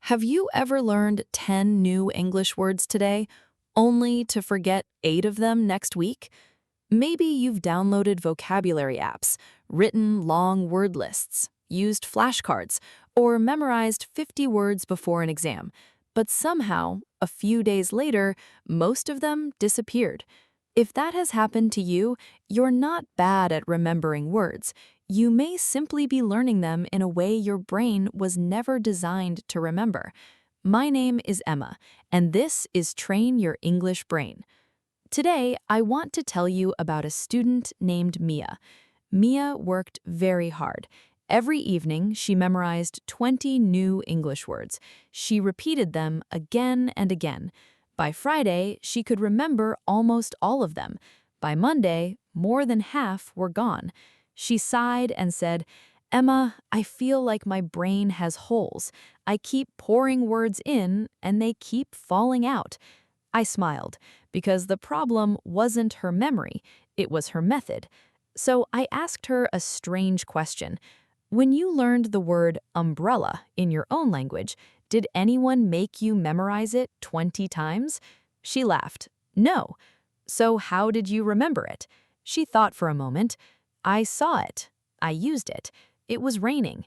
Have you ever learned 10 new English words today, only to forget 8 of them next week? Maybe you've downloaded vocabulary apps, written long word lists, used flashcards, or memorized 50 words before an exam, but somehow, a few days later, most of them disappeared. If that has happened to you, you're not bad at remembering words. You may simply be learning them in a way your brain was never designed to remember. My name is Emma, and this is Train Your English Brain. Today, I want to tell you about a student named Mia. Mia worked very hard. Every evening, she memorized 20 new English words. She repeated them again and again. By Friday, she could remember almost all of them. By Monday, more than half were gone. She sighed and said, "Emma, I feel like my brain has holes. I keep pouring words in, and they keep falling out." I smiled, because the problem wasn't her memory, it was her method. So I asked her a strange question. When you learned the word umbrella in your own language, did anyone make you memorize it 20 times? She laughed. No. So how did you remember it? She thought for a moment. I saw it. I used it. It was raining.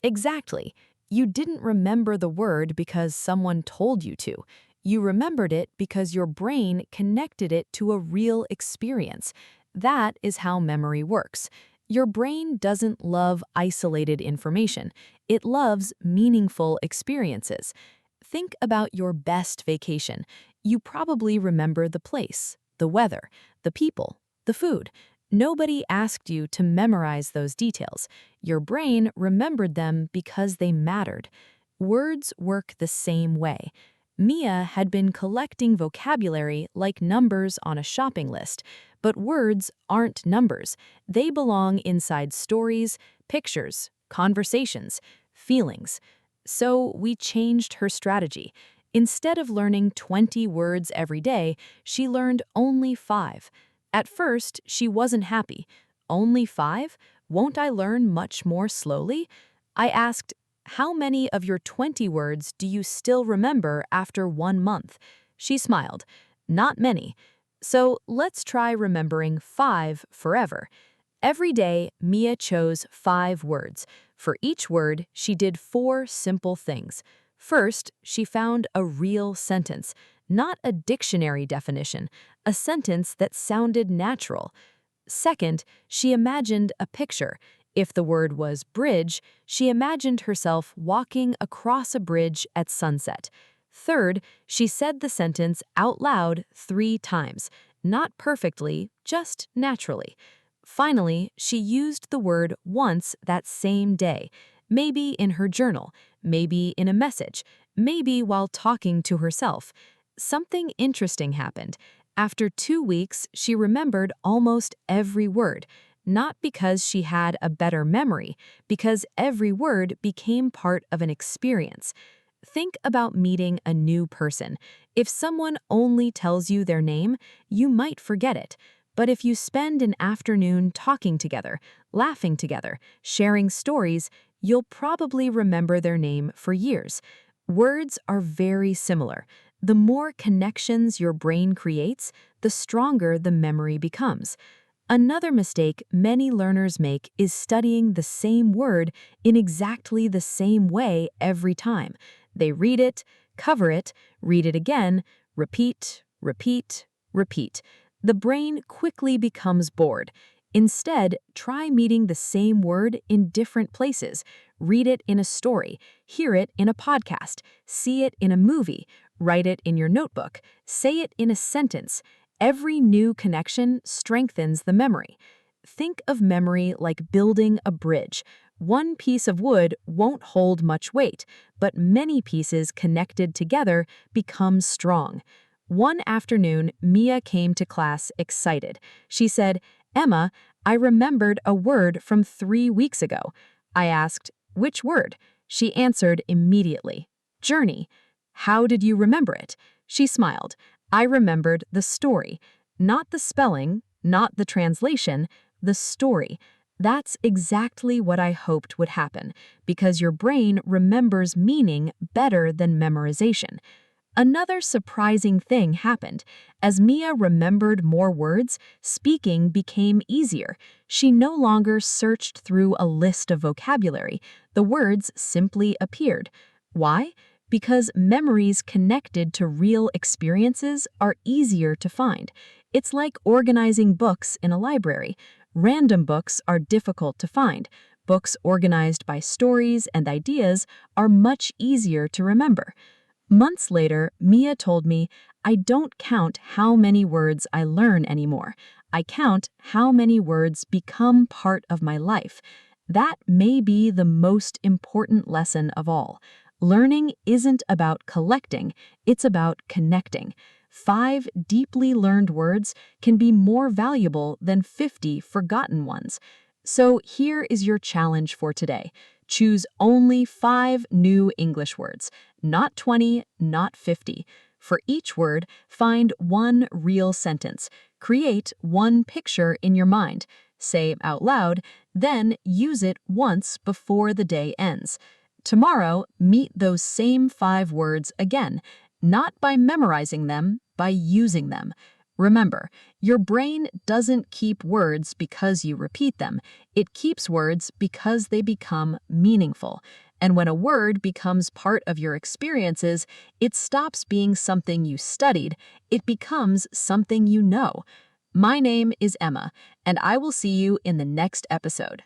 Exactly. You didn't remember the word because someone told you to. You remembered it because your brain connected it to a real experience. That is how memory works. Your brain doesn't love isolated information. It loves meaningful experiences. Think about your best vacation. You probably remember the place, the weather, the people, the food. Nobody asked you to memorize those details. Your brain remembered them because they mattered. Words work the same way. Mia had been collecting vocabulary like numbers on a shopping list, but words aren't numbers. They belong inside stories, pictures, conversations, feelings. So we changed her strategy. Instead of learning 20 words every day, she learned only 5. At first, she wasn't happy. Only 5? Won't I learn much more slowly? I asked, how many of your 20 words do you still remember after 1 month? She smiled. Not many. So let's try remembering 5 forever. Every day, Mia chose 5 words. For each word, she did 4 simple things. First, she found a real sentence, not a dictionary definition, a sentence that sounded natural. Second, she imagined a picture. If the word was bridge, she imagined herself walking across a bridge at sunset. Third, she said the sentence out loud 3 times, not perfectly, just naturally. Finally, she used the word once that same day, maybe in her journal, maybe in a message, maybe while talking to herself. Something interesting happened. After 2 weeks, she remembered almost every word, not because she had a better memory, because every word became part of an experience. Think about meeting a new person. If someone only tells you their name, you might forget it. But if you spend an afternoon talking together, laughing together, sharing stories, you'll probably remember their name for years. Words are very similar. The more connections your brain creates, the stronger the memory becomes. Another mistake many learners make is studying the same word in exactly the same way every time. They read it, cover it, read it again, repeat, repeat, repeat. The brain quickly becomes bored. Instead, try meeting the same word in different places. Read it in a story, hear it in a podcast, see it in a movie, write it in your notebook, say it in a sentence. Every new connection strengthens the memory. Think of memory like building a bridge. One piece of wood won't hold much weight, but many pieces connected together become strong. One afternoon, Mia came to class excited. She said, "Emma, I remembered a word from 3 weeks ago." I asked, "Which word?" She answered immediately, "Journey." "How did you remember it?" She smiled. I remembered the story, not the spelling, not the translation, the story. That's exactly what I hoped would happen, because your brain remembers meaning better than memorization. Another surprising thing happened. As Mia remembered more words, speaking became easier. She no longer searched through a list of vocabulary. The words simply appeared. Why? Because memories connected to real experiences are easier to find. It's like organizing books in a library. Random books are difficult to find. Books organized by stories and ideas are much easier to remember. Months later, Mia told me, I don't count how many words I learn anymore. I count how many words become part of my life. That may be the most important lesson of all. Learning isn't about collecting, it's about connecting. 5 deeply learned words can be more valuable than 50 forgotten ones. So here is your challenge for today. Choose only 5 new English words. Not 20, not 50. For each word, find one real sentence. Create one picture in your mind. Say it out loud, then use it once before the day ends. Tomorrow, meet those same 5 words again, not by memorizing them, by using them. Remember, your brain doesn't keep words because you repeat them. It keeps words because they become meaningful. And when a word becomes part of your experiences, it stops being something you studied, it becomes something you know. My name is Emma, and I will see you in the next episode.